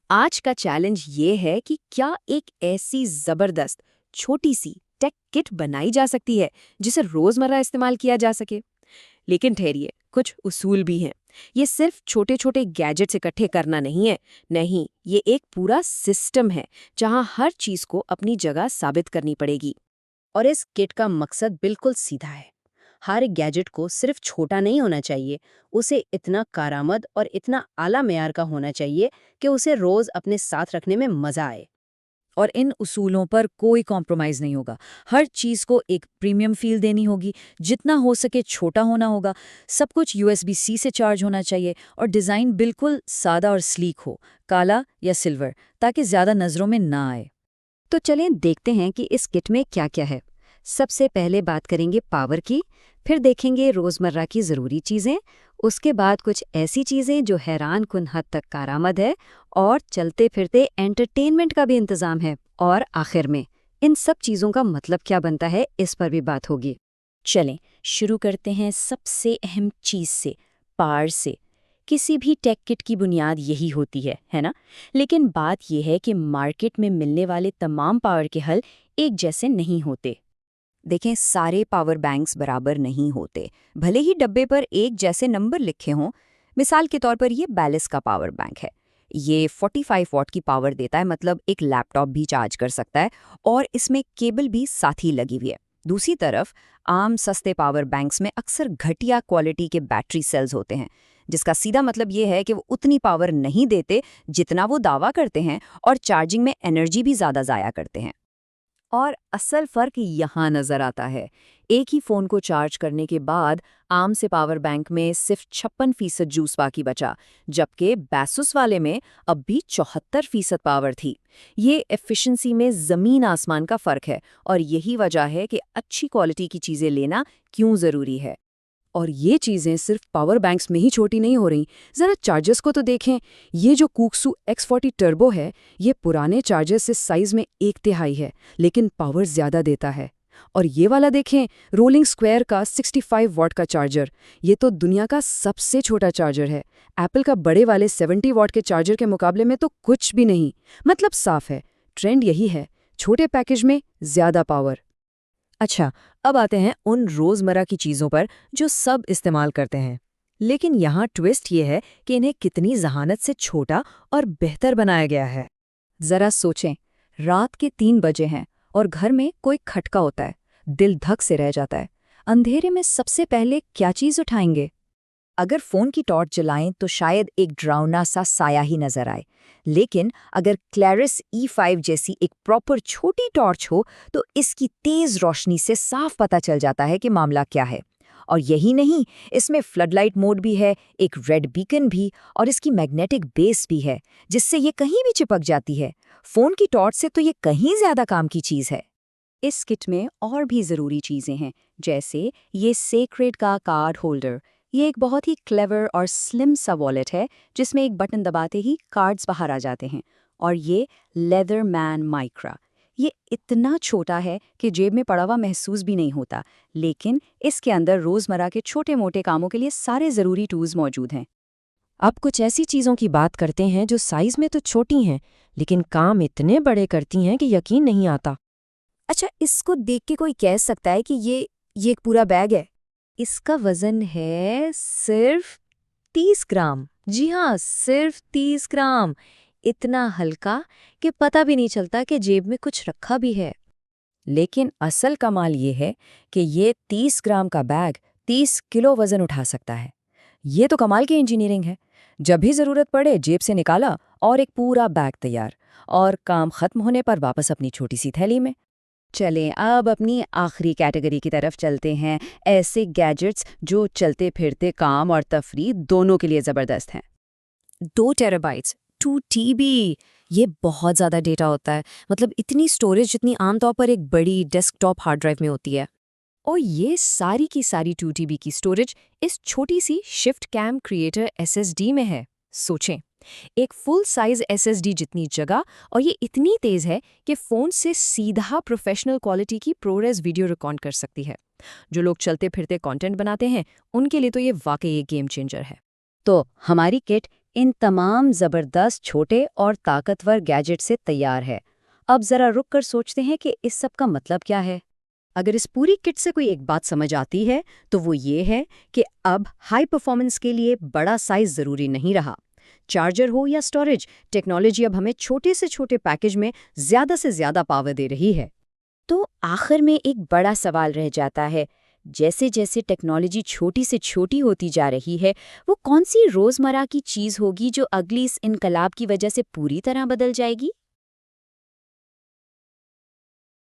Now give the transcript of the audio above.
आज का चैलेंज ये है कि क्या एक ऐसी जबरदस्त छोटी सी टेक किट बनाई जा सकती है जिसे रोजमर्रा इस्तेमाल किया जा सके। लेकिन ठहरिए, कुछ उसूल भी हैं। ये सिर्फ छोटे छोटे गैजेट्स इकट्ठे करना नहीं है। नहीं, ये एक पूरा सिस्टम है जहां हर चीज को अपनी जगह साबित करनी पड़ेगी। और इस किट का मकसद बिल्कुल सीधा है। हर एक गैजेट को सिर्फ छोटा नहीं होना चाहिए, उसे इतना कारामद और इतना आला मेयार का होना चाहिए कि उसे रोज अपने साथ रखने में मजा आए। और इन उसूलों पर कोई कॉम्प्रोमाइज़ नहीं होगा। हर चीज़ को एक प्रीमियम फ़ील देनी होगी, जितना हो सके छोटा होना होगा, सब कुछ USB-C से चार्ज होना चाहिए और डिज़ाइन बिल्कुल सादा और स्लीक हो, काला या सिल्वर, ताकि ज़्यादा नज़रों में ना आए। तो चलें देखते हैं कि इस किट में क्या-क्या है। सबसे पहले बात करेंगे पावर की, फिर देखेंगे रोज़मर्रा की ज़रूरी चीज़ें, उसके बाद कुछ ऐसी चीज़ें जो हैरानकुन हद तक कारआमद है और चलते-फिरते एंटरटेनमेंट का भी इंतज़ाम है, और आखिर में इन सब चीज़ों का मतलब क्या बनता है, इस पर भी बात होगी। चलें, शुरू करते हैं सबसे अहम चीज़ से, पावर से। किसी भी टेक किट की बुनियाद यही होती है ना? लेकिन बात यह है कि मार्केट में मिलने वाले तमाम पावर के हल एक जैसे नहीं होते। देखें, सारे पावर बैंक्स बराबर नहीं होते, भले ही डब्बे पर एक जैसे नंबर लिखे हों। मिसाल के तौर पर ये बैलिस का पावर बैंक है। ये 45 वॉट की पावर देता है, मतलब एक लैपटॉप भी चार्ज कर सकता है, और इसमें केबल भी साथ ही लगी हुई है। दूसरी तरफ आम सस्ते पावर बैंक्स में अक्सर घटिया क्वालिटी के बैटरी सेल्स होते हैं, जिसका सीधा मतलब ये है कि वो उतनी पावर नहीं देते जितना वो दावा करते हैं, और चार्जिंग में एनर्जी भी ज़्यादा ज़ाया करते हैं। और असल फर्क यहाँ नजर आता है। एक ही फोन को चार्ज करने के बाद आम से पावर बैंक में सिर्फ 56% जूस बाकी बचा, जबकि बैसुस वाले में अब भी 74% पावर थी। ये एफिशिएंसी में जमीन आसमान का फर्क है, और यही वजह है कि अच्छी क्वालिटी की चीजें लेना क्यों जरूरी है। और ये चीज़ें सिर्फ पावर बैंक्स में ही छोटी नहीं हो रही। ज़रा चार्जर्स को तो देखें। ये जो कूक्सू X40 टर्बो है, ये पुराने चार्जर से साइज़ में 1/3 है, लेकिन पावर ज़्यादा देता है। और ये वाला देखें, रोलिंग स्क्वायर का 65 वॉट का चार्जर, ये तो दुनिया का सबसे छोटा चार्जर है। एप्पल का बड़े वाले 70 वॉट के चार्जर के मुकाबले में तो कुछ भी नहीं। मतलब साफ है, ट्रेंड यही है, छोटे पैकेज में ज़्यादा पावर। अच्छा, अब आते हैं उन रोज़मर्रा की चीज़ों पर जो सब इस्तेमाल करते हैं। लेकिन यहाँ ट्विस्ट ये है कि इन्हें कितनी जहानत से छोटा और बेहतर बनाया गया है। जरा सोचें, रात के 3 बजे हैं और घर में कोई खटका होता है, दिल धक से रह जाता है। अंधेरे में सबसे पहले क्या चीज उठाएंगे? अगर फोन की टॉर्च जलाएं तो शायद एक डरावना सा साया ही नजर आए, लेकिन अगर क्लैरिस E5 जैसी एक प्रॉपर छोटी टॉर्च हो तो इसकी तेज रोशनी से साफ पता चल जाता है कि मामला क्या है। और यही नहीं, इसमें फ्लडलाइट मोड भी है, एक रेड बीकन भी, और इसकी मैग्नेटिक बेस भी है, जिससे ये कहीं भी चिपक जाती है। फोन की टॉर्च से तो ये कहीं ज्यादा काम की चीज है। इस किट में और भी जरूरी चीजें हैं, जैसे ये सेक्रेड का कार्ड होल्डर। ये एक बहुत ही क्लेवर और स्लिम सा वॉलेट है, जिसमें एक बटन दबाते ही कार्ड्स बाहर आ जाते हैं। और ये लेदरमैन माइक्रा, ये इतना छोटा है कि जेब में पड़ा हुआ महसूस भी नहीं होता, लेकिन इसके अंदर रोजमर्रा के छोटे मोटे कामों के लिए सारे जरूरी टूल्स मौजूद हैं। अब कुछ ऐसी चीज़ों की बात करते हैं जो साइज़ में तो छोटी हैं, लेकिन काम इतने बड़े करती हैं कि यकीन नहीं आता। अच्छा, इसको देख के कोई कह सकता है कि ये एक पूरा बैग है? इसका वजन है सिर्फ 30 ग्राम। जी हाँ, सिर्फ 30 ग्राम। इतना हल्का कि पता भी नहीं चलता कि जेब में कुछ रखा भी है। लेकिन असल कमाल ये है कि ये 30 ग्राम का बैग 30 किलो वजन उठा सकता है। ये तो कमाल की इंजीनियरिंग है। जब भी ज़रूरत पड़े जेब से निकाला और एक पूरा बैग तैयार, और काम खत्म होने पर वापस अपनी छोटी सी थैली में। चलें अब अपनी आखिरी कैटेगरी की तरफ चलते हैं, ऐसे गैजेट्स जो चलते फिरते काम और तफरीह दोनों के लिए ज़बरदस्त हैं। 2 टेराबाइट्स, 2 TB, ये बहुत ज़्यादा डेटा होता है। मतलब इतनी स्टोरेज जितनी आमतौर पर एक बड़ी डेस्कटॉप हार्ड ड्राइव में होती है। और ये सारी की सारी 2 TB की स्टोरेज इस छोटी सी शिफ्ट कैम क्रिएटर SSD में है। सोचें, एक फुल साइज SSD जितनी जगह, और ये इतनी तेज़ है कि फ़ोन से सीधा प्रोफेशनल क्वालिटी की प्रोरेस वीडियो रिकॉर्ड कर सकती है। जो लोग चलते फिरते कंटेंट बनाते हैं, उनके लिए तो ये वाकई एक गेम चेंजर है। तो हमारी किट इन तमाम ज़बरदस्त छोटे और ताकतवर गैजेट से तैयार है। अब ज़रा रुक कर सोचते हैं कि इस सब का मतलब क्या है। अगर इस पूरी किट से कोई एक बात समझ आती है तो वो ये है कि अब हाई परफॉर्मेंस के लिए बड़ा साइज ज़रूरी नहीं रहा। चार्जर हो या स्टोरेज, टेक्नोलॉजी अब हमें छोटे से छोटे पैकेज में ज़्यादा से ज़्यादा पावर दे रही है। तो आखिर में एक बड़ा सवाल रह जाता है, जैसे जैसे टेक्नोलॉजी छोटी से छोटी होती जा रही है, वो कौन सी रोज़मर्रा की चीज़ होगी जो अगली इस इनकलाब की वजह से पूरी तरह बदल जाएगी?